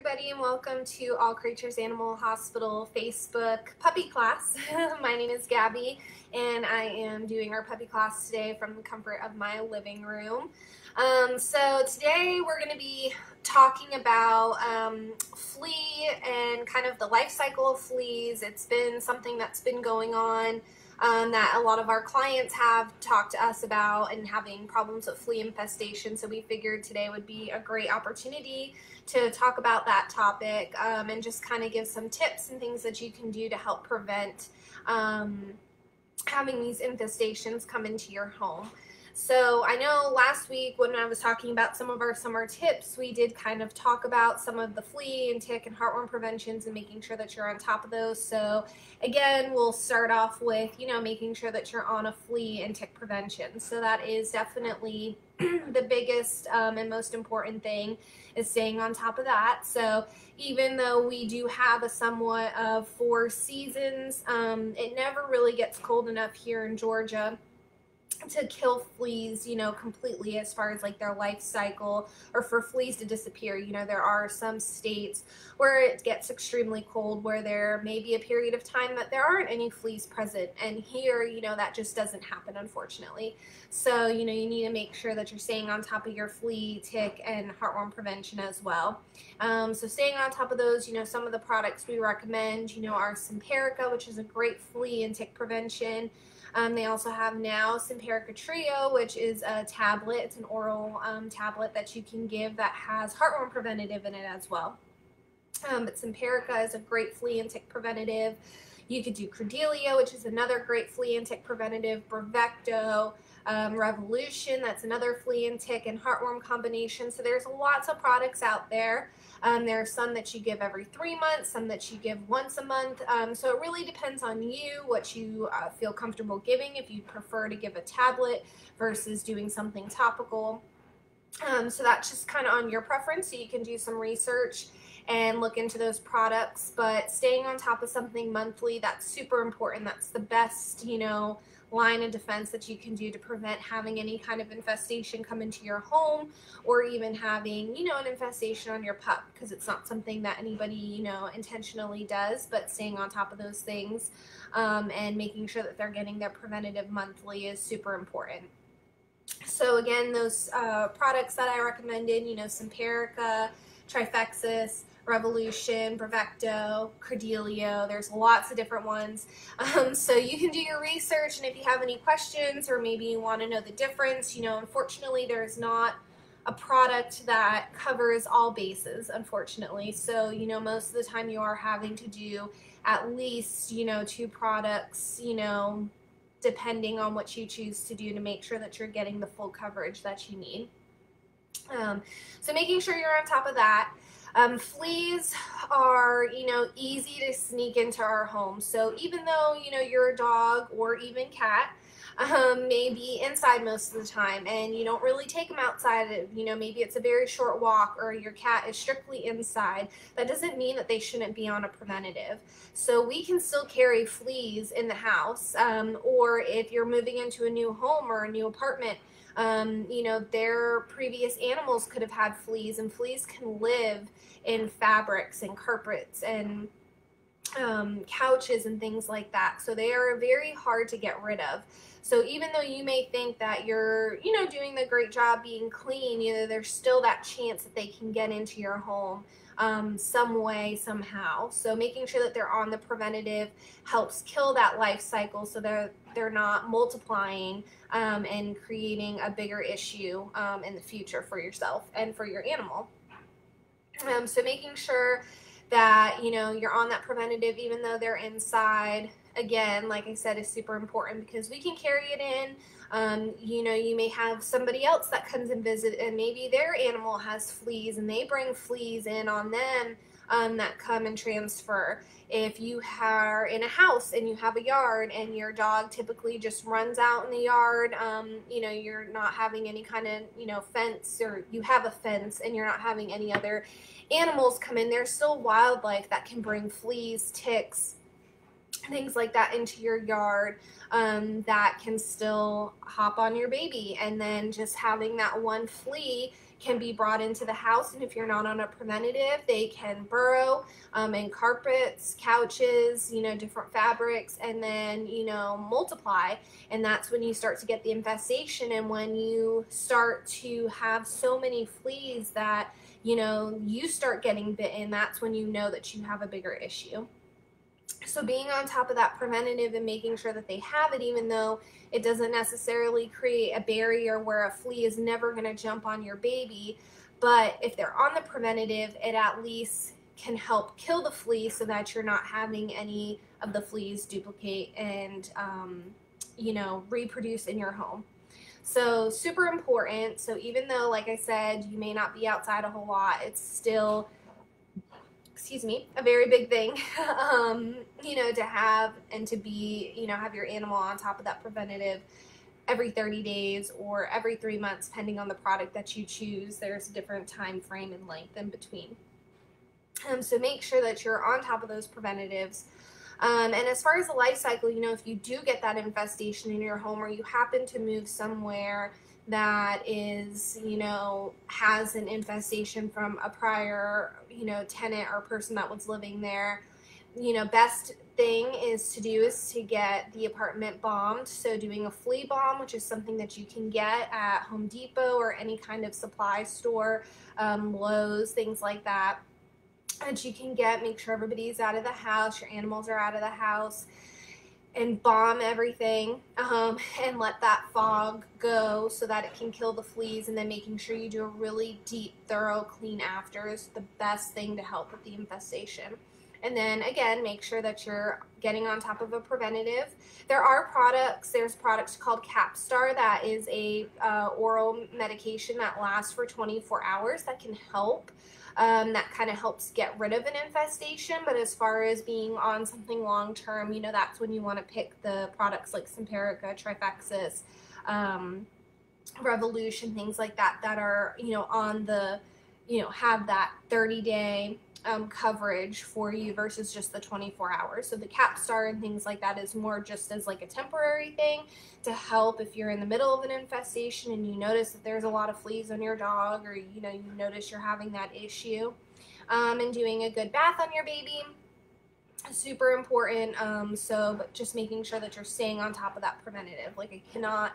everybody, and welcome to All Creatures Animal Hospital Facebook puppy class. My name is Gabby, and I am doing our puppy class today from the comfort of my living room. So today we're going to be talking about flea and kind of the life cycle of fleas. It's been something that's been going on that a lot of our clients have talked to us about and having problems with flea infestation. So we figured today would be a great opportunity to talk about that topic and just kind of give some tips and things that you can do to help prevent having these infestations come into your home. So I know last week when I was talking about some of our summer tips, we did kind of talk about some of the flea and tick and heartworm preventions and making sure that you're on top of those. So again, we'll start off with, making sure that you're on a flea and tick prevention. So that is definitely the biggest and most important thing, is staying on top of that. So even though we do have a somewhat of 4 seasons, it never really gets cold enough here in Georgia to kill fleas, completely as far as like their life cycle, or for fleas to disappear. There are some states where it gets extremely cold, where there may be a period of time that there aren't any fleas present, and here, that just doesn't happen, unfortunately. So, you need to make sure that you're staying on top of your flea, tick, and heartworm prevention as well. So staying on top of those, some of the products we recommend, are Simparica, which is a great flea and tick prevention. They also have now Simparica Trio, which is a tablet. It's an oral tablet that you can give that has heartworm preventative in it as well. But Simparica is a great flea and tick preventative. You could do Cordelia, which is another great flea and tick preventative. Brevecto, Revolution, that's another flea and tick and heartworm combination. So there's lots of products out there. There are some that you give every 3 months, some that you give once a month. So it really depends on you, what you feel comfortable giving, if you prefer to give a tablet versus doing something topical. So that's just kind of on your preference, so you can do some research and look into those products. But staying on top of something monthly, that's super important. That's the best, line of defense that you can do to prevent having any kind of infestation come into your home, or even having, an infestation on your pup, because it's not something that anybody, intentionally does. But staying on top of those things and making sure that they're getting their preventative monthly is super important. So again, those products that I recommended, Simparica, Trifexis, Revolution, Brevecto, Cordelia, there's lots of different ones. So you can do your research, and if you have any questions or maybe you want to know the difference, unfortunately there's not a product that covers all bases, unfortunately. So, most of the time you are having to do at least, 2 products, depending on what you choose to do to make sure that you're getting the full coverage that you need. So making sure you're on top of that. Fleas are, easy to sneak into our home. So even though, your dog or even cat may be inside most of the time, and you don't really take them outside, maybe it's a very short walk, or your cat is strictly inside, that doesn't mean that they shouldn't be on a preventative. So we can still carry fleas in the house, or if you're moving into a new home or a new apartment, their previous animals could have had fleas, and fleas can live in fabrics and carpets and couches and things like that. So they are very hard to get rid of. So even though you may think that you're, doing the great job being clean, there's still that chance that they can get into your home some way, somehow. So making sure that they're on the preventative helps kill that life cycle, so they're not multiplying and creating a bigger issue in the future for yourself and for your animal. So making sure that, you're on that preventative even though they're inside, again, like I said, is super important, because we can carry it in. You may have somebody else that comes and visit, and maybe their animal has fleas, and they bring fleas in on them that come and transfer. If you are in a house and you have a yard and your dog typically just runs out in the yard, you're not having any kind of, fence, or you have a fence and you're not having any other animals come in, there's still wildlife that can bring fleas, ticks, things like that into your yard that can still hop on your baby. And then just having that one flea, can be brought into the house, and if you're not on a preventative, they can burrow in carpets, couches, you know, different fabrics, and then, you know, multiply. And that's when you start to get the infestation, and when you start to have so many fleas that, you know, you start getting bitten, that's when you know that you have a bigger issue. So being on top of that preventative and making sure that they have it, even though it doesn't necessarily create a barrier where a flea is never going to jump on your baby, but if they're on the preventative, it at least can help kill the flea so that you're not having any of the fleas duplicate and, you know, reproduce in your home. So super important. So even though, like I said, you may not be outside a whole lot, it's still, excuse me, a very big thing, you know, to have and to be, you know, have your animal on top of that preventative every 30 days or every 3 months, depending on the product that you choose. There's a different time frame and length in between. So make sure that you're on top of those preventatives. And as far as the life cycle, you know, if you do get that infestation in your home, or you happen to move somewhere that is, you know, has an infestation from a prior, you know, tenant or person that was living there, you know, best thing is to get the apartment bombed. So doing a flea bomb, which is something that you can get at Home Depot or any kind of supply store, Lowe's, things like that, that you can get. Make sure everybody's out of the house, your animals are out of the house, and bomb everything, and let that fog go so that it can kill the fleas. And then making sure you do a really deep, thorough clean after is the best thing to help with the infestation. And then again, make sure that you're getting on top of a preventative. There are products, there's products called Capstar that is a oral medication that lasts for 24 hours that can help. That kind of helps get rid of an infestation. But as far as being on something long term, you know, that's when you want to pick the products like Simparica, Trifexis, Revolution, things like that, that are, you know, on the, you know, have that 30-day coverage for you versus just the 24 hours. So the Capstar and things like that is more just as like a temporary thing to help if you're in the middle of an infestation and you notice that there's a lot of fleas on your dog, or, you know, you notice you're having that issue. And doing a good bath on your baby, super important. But just making sure that you're staying on top of that preventative. Like, I cannot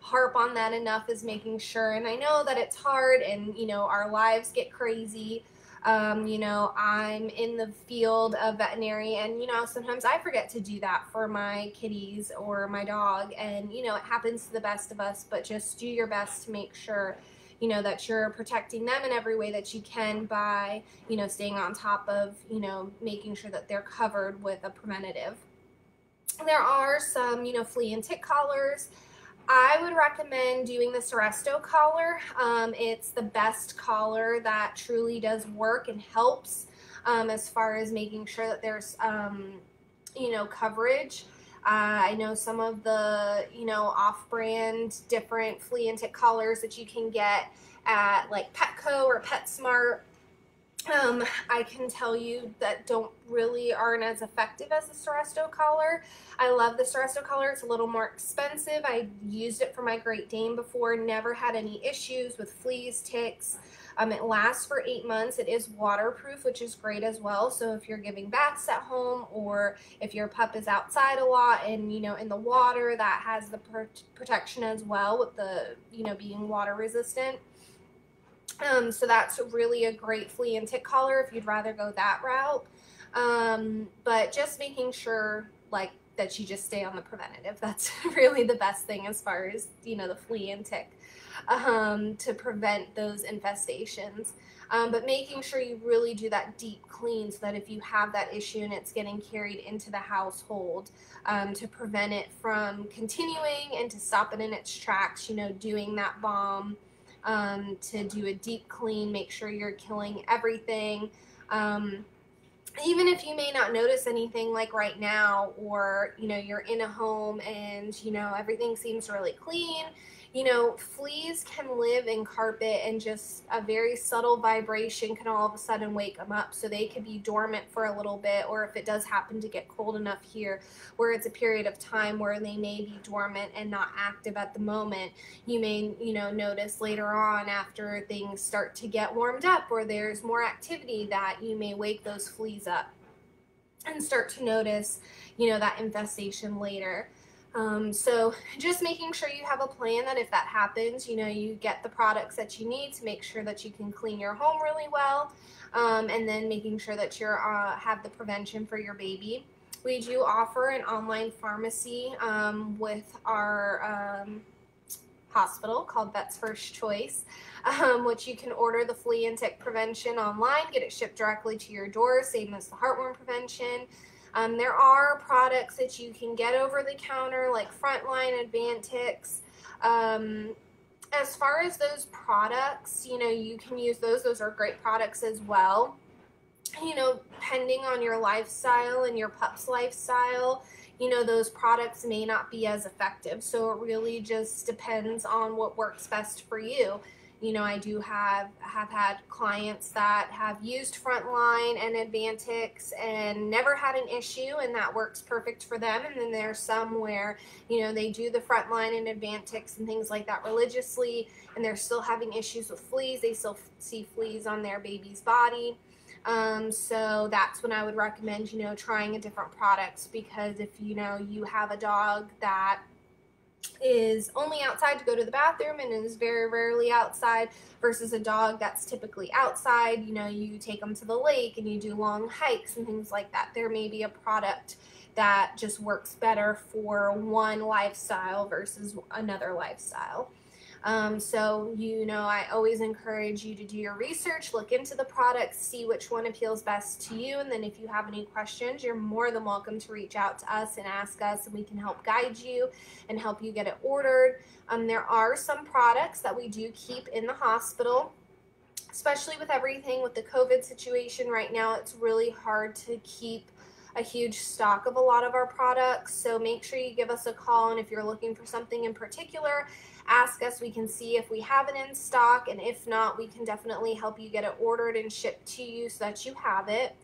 harp on that enough, is making sure. And I know that it's hard, and, you know, our lives get crazy. You know, I'm in the field of veterinary, and, you know, sometimes I forget to do that for my kitties or my dog, and, you know, it happens to the best of us. But just do your best to make sure, you know, that you're protecting them in every way that you can by, you know, staying on top of, you know, making sure that they're covered with a preventative. There are some, you know, flea and tick collars. I would recommend doing the Seresto collar. It's the best collar that truly does work and helps as far as making sure that there's, you know, coverage. I know some of the, you know, off-brand different flea and tick collars that you can get at like Petco or PetSmart. I can tell you that aren't as effective as the Seresto collar. I love the Seresto collar. It's a little more expensive. I used it for my Great Dane before, never had any issues with fleas, ticks. It lasts for 8 months. It is waterproof, which is great as well. So if you're giving baths at home, or if your pup is outside a lot and, you know, in the water, that has the protection as well with the, you know, being water resistant. So that's really a great flea and tick collar if you'd rather go that route. But just making sure, like, that you just stay on the preventative. That's really the best thing as far as, you know, the flea and tick, to prevent those infestations. But making sure you really do that deep clean so that if you have that issue and it's getting carried into the household, to prevent it from continuing and to stop it in its tracks, you know, doing that bomb, to do a deep clean, make sure you're killing everything. Even if you may not notice anything like right now, or, you know, you're in a home and, you know, everything seems really clean, You know, fleas can live in carpet, and just a very subtle vibration can all of a sudden wake them up. So they could be dormant for a little bit, or if it does happen to get cold enough here where it's a period of time where they may be dormant and not active at the moment, you may, you know, notice later on after things start to get warmed up or there's more activity that you may wake those fleas up and start to notice, you know, that infestation later. So just making sure you have a plan that if that happens, you know, you get the products that you need to make sure that you can clean your home really well, and then making sure that you're have the prevention for your baby. We do offer an online pharmacy with our hospital called Vet's First Choice, which you can order the flea and tick prevention online, get it shipped directly to your door, same as the heartworm prevention. There are products that you can get over the counter like Frontline, Advantix. As far as those products, you know, you can use those. Those are great products as well. You know, depending on your lifestyle and your pup's lifestyle, you know, those products may not be as effective. So it really just depends on what works best for you. You know, I do have had clients that have used Frontline and Advantix and never had an issue, and that works perfect for them. And then there's some where, you know, they do the Frontline and Advantix and things like that religiously, and they're still having issues with fleas. They still see fleas on their baby's body. So that's when I would recommend, you know, trying a different products, because if, you know, you have a dog that is only outside to go to the bathroom and is very rarely outside versus a dog that's typically outside, you know, you take them to the lake and you do long hikes and things like that, there may be a product that just works better for one lifestyle versus another lifestyle. So, you know, I always encourage you to do your research, look into the products, see which one appeals best to you, and then if you have any questions, you're more than welcome to reach out to us and ask us, and we can help guide you and help you get it ordered. There are some products that we do keep in the hospital, especially with everything with the COVID situation right now. It's really hard to keep a huge stock of a lot of our products, so make sure you give us a call, and if you're looking for something in particular, ask us. We can see if we have it in stock, and if not, we can definitely help you get it ordered and shipped to you so that you have it.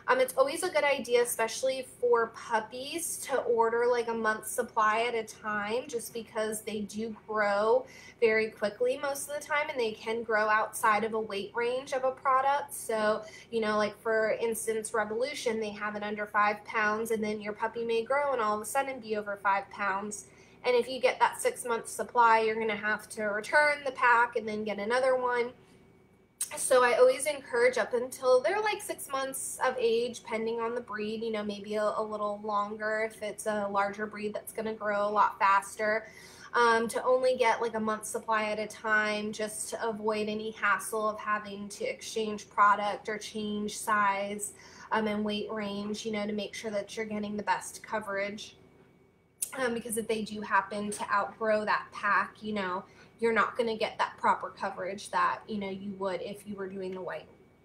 It's always a good idea, especially for puppies, to order like a month's supply at a time, just because they do grow very quickly most of the time, and they can grow outside of a weight range of a product. So, you know, like for instance, Revolution, they have it under 5 pounds, and then your puppy may grow and all of a sudden be over 5 pounds. And if you get that 6-month supply, you're going to have to return the pack and then get another one. So I always encourage up until they're like 6 months of age, depending on the breed, you know, maybe a little longer if it's a larger breed that's going to grow a lot faster, to only get like a month's supply at a time, just to avoid any hassle of having to exchange product or change size and weight range, you know, to make sure that you're getting the best coverage. Because if they do happen to outgrow that pack, you know, you're not going to get that proper coverage that, you know, you would if you were doing the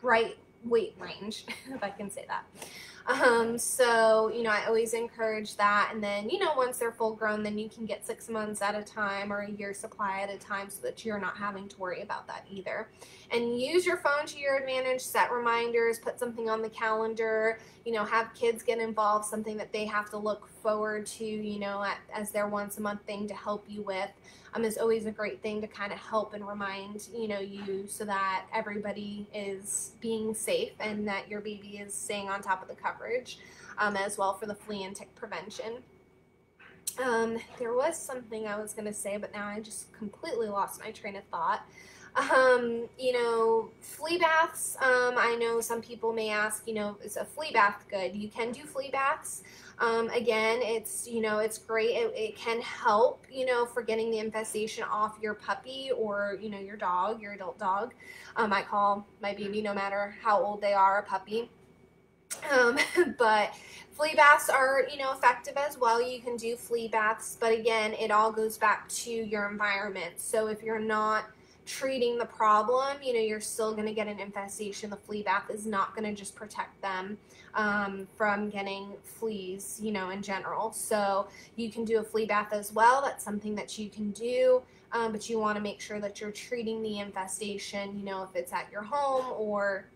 right weight range, if I can say that. So, you know, I always encourage that. And then, you know, once they're full grown, then you can get 6 months at a time or a year supply at a time, so that you're not having to worry about that either. And use your phone to your advantage, set reminders, put something on the calendar, you know, have kids get involved, something that they have to look forward to, you know, as their once a month thing to help you with. Is always a great thing to kind of help and remind, you know, you, so that everybody is being safe and that your baby is staying on top of the coverage, as well for the flea and tick prevention. There was something I was going to say, but now I just completely lost my train of thought. You know, flea baths, I know some people may ask, you know, is a flea bath good? You can do flea baths. Again, it's, you know, it's great. It can help, you know, for getting the infestation off your puppy or, you know, your dog, your adult dog. I call my baby, no matter how old they are, a puppy. But flea baths are, you know, effective as well. You can do flea baths, but again, it all goes back to your environment. So if you're not treating the problem, you know, you're still going to get an infestation. The flea bath is not going to just protect them from getting fleas, you know, in general. So you can do a flea bath as well. That's something that you can do, but you want to make sure that you're treating the infestation, you know, if it's at your home, or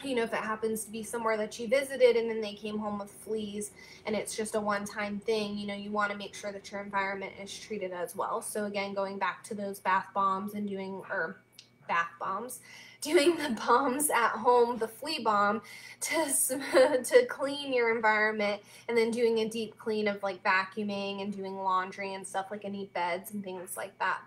you know, if it happens to be somewhere that you visited and then they came home with fleas and it's just a one-time thing, you know, you want to make sure that your environment is treated as well. So again, going back to those bath bombs and doing the bombs at home, the flea bomb to clean your environment, and then doing a deep clean of like vacuuming and doing laundry and stuff, like any beds and things like that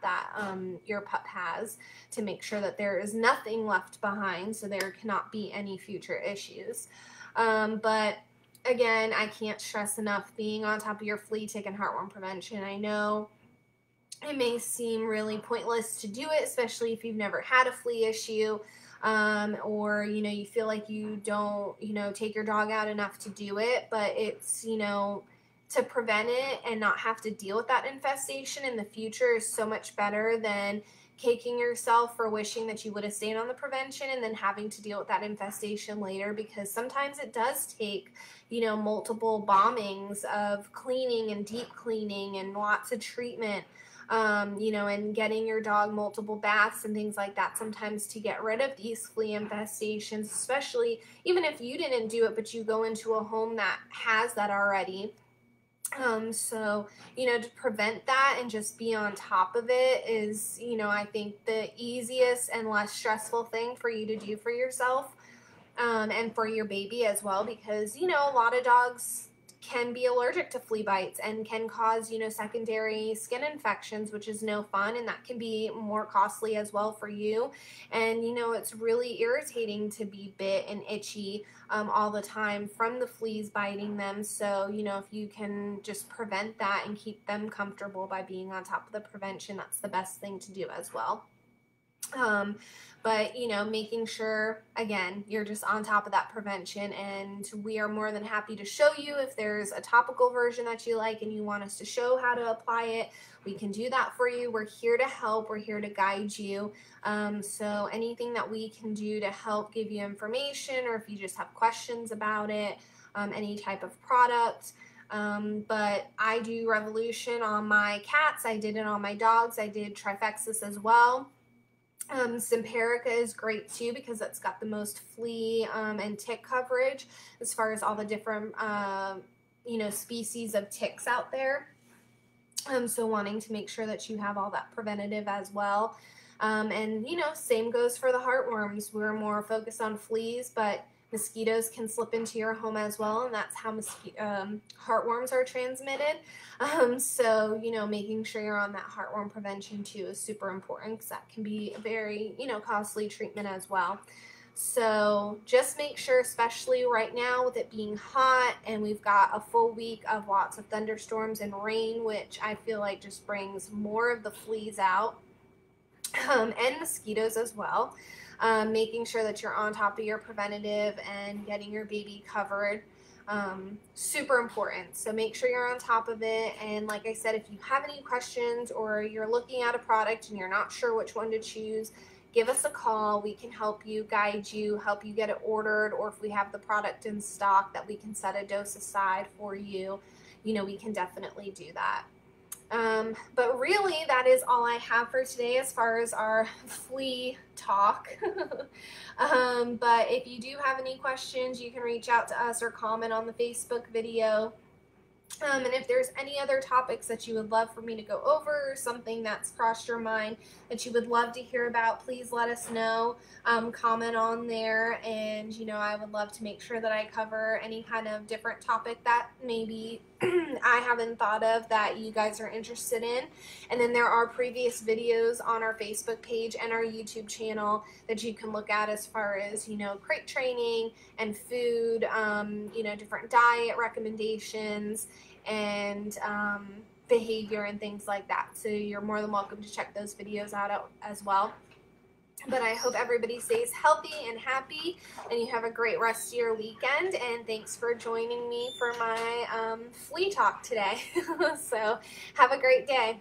your pup has, to make sure that there is nothing left behind, so there cannot be any future issues. But again, I can't stress enough being on top of your flea, tick, and heartworm prevention. I know it may seem really pointless to do it, especially if you've never had a flea issue, or, you know, you feel like you don't, you know, take your dog out enough to do it, but it's, you know, to prevent it and not have to deal with that infestation in the future is so much better than kicking yourself for wishing that you would have stayed on the prevention and then having to deal with that infestation later, because sometimes it does take, you know, multiple bombings of cleaning and deep cleaning and lots of treatment, you know, and getting your dog multiple baths and things like that sometimes to get rid of these flea infestations, especially even if you didn't do it, but you go into a home that has that already. So, you know, to prevent that and just be on top of it is, you know, I think the easiest and less stressful thing for you to do for yourself, and for your baby as well, because, you know, a lot of dogs can be allergic to flea bites and can cause, you know, secondary skin infections, which is no fun, and that can be more costly as well for you. And, you know, it's really irritating to be bit and itchy all the time from the fleas biting them. So, you know, if you can just prevent that and keep them comfortable by being on top of the prevention, that's the best thing to do as well. But, you know, making sure, again, you're just on top of that prevention, and we are more than happy to show you if there's a topical version that you like and you want us to show how to apply it. We can do that for you. We're here to help. We're here to guide you. So anything that we can do to help give you information, or if you just have questions about it, any type of product. But I do Revolution on my cats. I did it on my dogs. I did Trifexis as well. Simparica is great too, because it's got the most flea and tick coverage as far as all the different you know, species of ticks out there. So wanting to make sure that you have all that preventative as well. And, you know, same goes for the heartworms. We're more focused on fleas, but mosquitoes can slip into your home as well, and that's how heartworms are transmitted. So, you know, making sure you're on that heartworm prevention too is super important, because that can be a very, you know, costly treatment as well. So just make sure, especially right now with it being hot and we've got a full week of lots of thunderstorms and rain, which I feel like just brings more of the fleas out, and mosquitoes as well. Making sure that you're on top of your preventative and getting your baby covered, super important. So make sure you're on top of it. And like I said, if you have any questions or you're looking at a product and you're not sure which one to choose, give us a call. We can help you, guide you, help you get it ordered, or if we have the product in stock that we can set a dose aside for you, you know, we can definitely do that. But really, that is all I have for today as far as our flea talk. But if you do have any questions, you can reach out to us or comment on the Facebook video. And if there's any other topics that you would love for me to go over, or something that's crossed your mind that you would love to hear about, please let us know. Comment on there, and, you know, I would love to make sure that I cover any kind of different topic that maybe I haven't thought of that you guys are interested in. And then there are previous videos on our Facebook page and our YouTube channel that you can look at as far as, you know, crate training and food, you know, different diet recommendations and behavior and things like that. So you're more than welcome to check those videos out as well. But I hope everybody stays healthy and happy, and you have a great rest of your weekend. And thanks for joining me for my flea talk today. So have a great day.